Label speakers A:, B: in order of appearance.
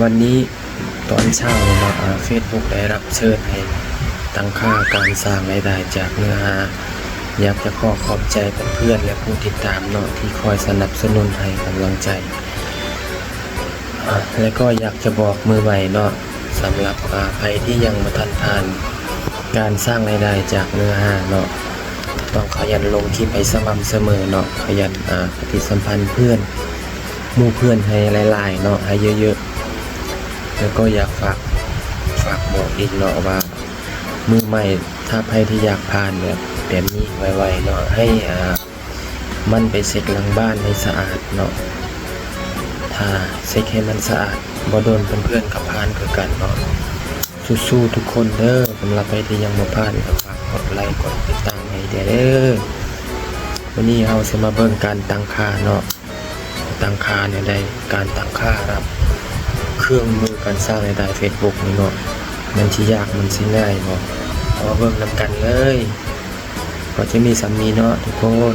A: วันนี้ตอนเช้าเนาะFacebook ได้รับเชิญให้ตั้งค่าการสร้างรายได้จากเนื้อหาอยากจะขอขอบใจเพื่อนๆและผู้ติดตามเนาะที่คอยสนับสนุนให้กำลังใจและก็อยากจะบอกมือใหม่เนาะสำหรับใครที่ยังมาทันทานการสร้างรายได้จากเนื้อหาเนาะต้องขยันลงคลิปให้สม่ำเสมอเนาะขยันปฏิสัมพันธ์เพื่อนหมู่เพื่อนให้หลายๆเนาะให้เยอะๆแล้วก็อยากฝากบอกอีกเนาะว่ามือใหม่ถ้าใครที่อยากผ่านแบบนี้ไวๆเนาะให้มันไปเช็คหลังบ้านให้สะอาดเนาะถ้าเช็คให้มันสะอาดบ่โดนเพื่อนๆกับผ่านคือกันเนาะสู้ๆทุกคนเด้อสำหรับใครที่ยังบ่ผ่านก็ฝากกดไลค์กดติดตามให้เด้อวันนี้เราจะมาเบิ่งการตั้งค่าเนาะตั้งค่าเนี่ยได้การตั้งค่าครับเครื่องมือการสร้างรายได้ Facebook นี่เนาะมันสิยากมันสิง่ายเนาะเอามาเบิ่งนำกันเลยก็จะมีสำนีเนาะทุกคน